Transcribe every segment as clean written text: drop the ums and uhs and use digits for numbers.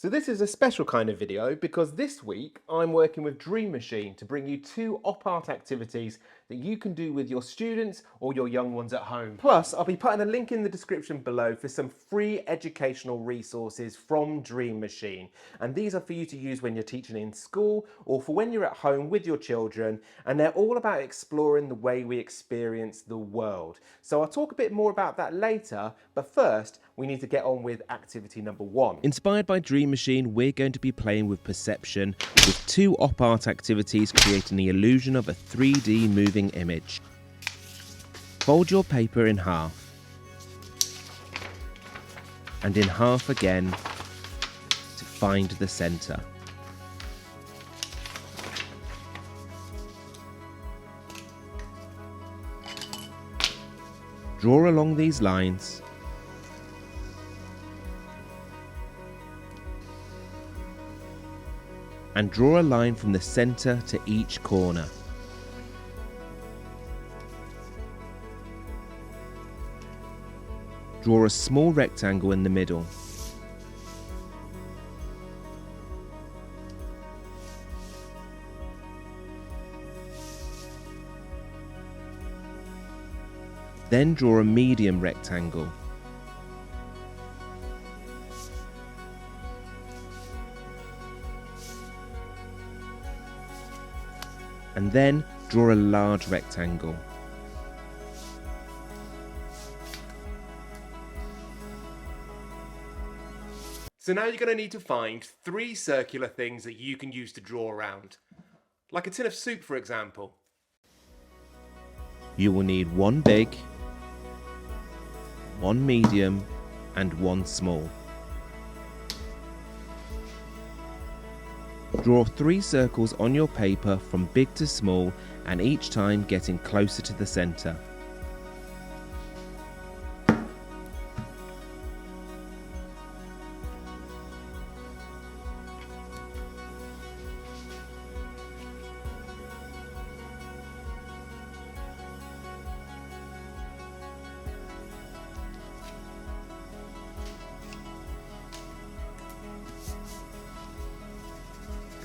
So this is a special kind of video because this week I'm working with Dreamachine to bring you 2 op art activities that you can do with your students or your young ones at home. Plus, I'll be putting a link in the description below for some free educational resources from Dreamachine. And these are for you to use when you're teaching in school or for when you're at home with your children. And they're all about exploring the way we experience the world. So I'll talk a bit more about that later, but first we need to get on with activity number 1. Inspired by Dreamachine, we're going to be playing with perception with 2 op art activities creating the illusion of a 3D moving image. Fold your paper in half and in half again to find the centre. Draw along these lines and draw a line from the centre to each corner. Draw a small rectangle in the middle. Then draw a medium rectangle. And then draw a large rectangle. So now you're going to need to find 3 circular things that you can use to draw around. Like a tin of soup, for example. You will need 1 big, 1 medium and 1 small. Draw 3 circles on your paper from big to small and each time getting closer to the centre.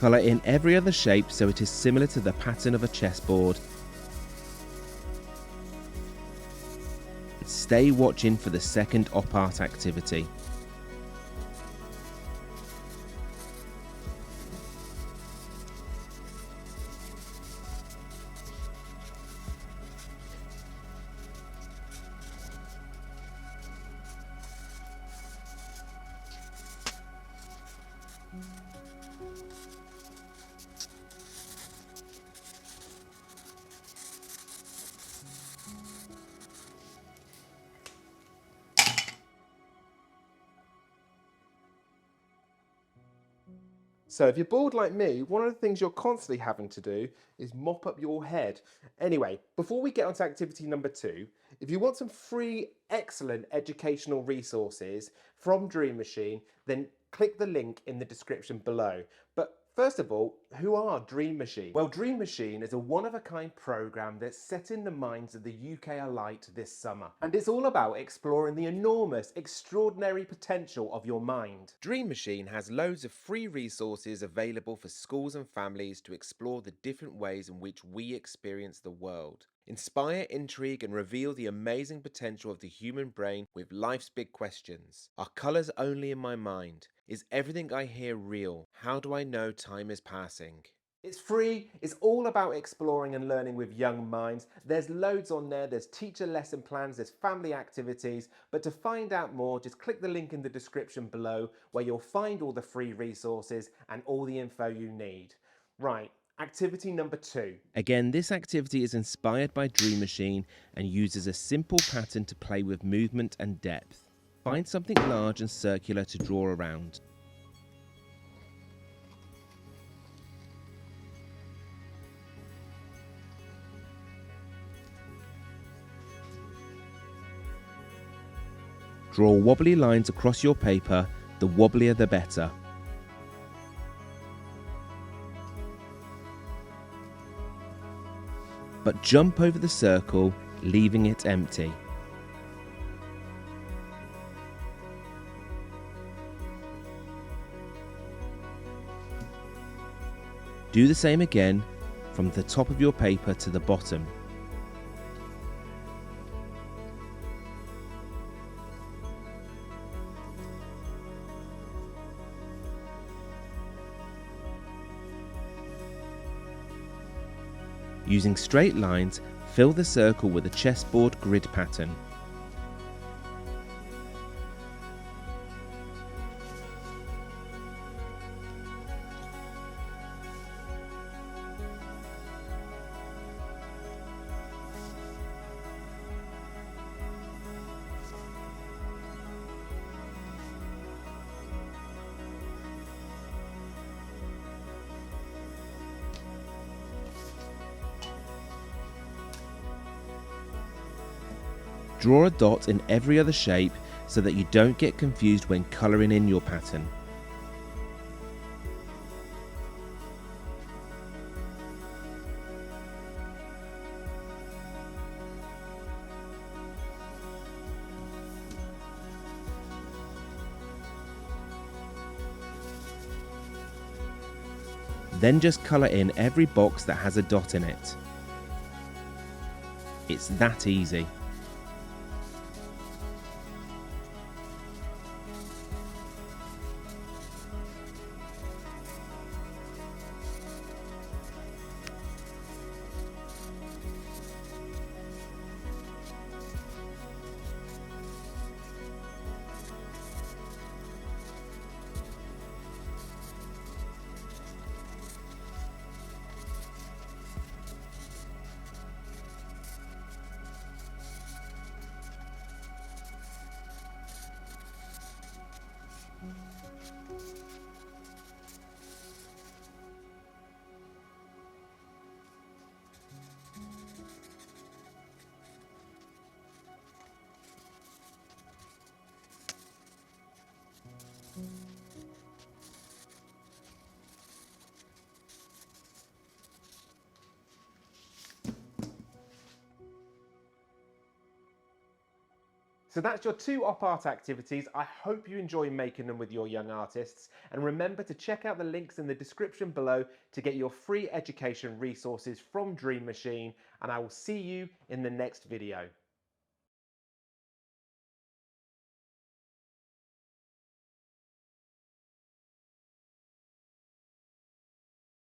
Colour in every other shape so it is similar to the pattern of a chessboard. Stay watching for the second op art activity. So if you're bored like me, one of the things you're constantly having to do is mop up your head. Anyway, before we get on to activity number 2, if you want some free, excellent educational resources from Dreamachine, then click the link in the description below. But first of all, who are Dreamachine? Well, Dreamachine is a one-of-a-kind program that's setting the minds of the UK alight this summer. And it's all about exploring the enormous, extraordinary potential of your mind. Dreamachine has loads of free resources available for schools and families to explore the different ways in which we experience the world. Inspire, intrigue, and reveal the amazing potential of the human brain with life's big questions. Are colours only in my mind? Is everything I hear real? How do I know time is passing? It's free, it's all about exploring and learning with young minds. There's loads on there, there's teacher lesson plans, there's family activities, but to find out more, just click the link in the description below where you'll find all the free resources and all the info you need. Right. Activity number 2. Again, this activity is inspired by Dreamachine and uses a simple pattern to play with movement and depth. Find something large and circular to draw around. Draw wobbly lines across your paper, the wobblier the better. but jump over the circle, leaving it empty. Do the same again from the top of your paper to the bottom. Using straight lines, fill the circle with a chessboard grid pattern. Draw a dot in every other shape so that you don't get confused when colouring in your pattern. Then just colour in every box that has a dot in it. It's that easy. So that's your 2 op art activities. I hope you enjoy making them with your young artists, and remember to check out the links in the description below to get your free education resources from Dreamachine, and I will see you in the next video.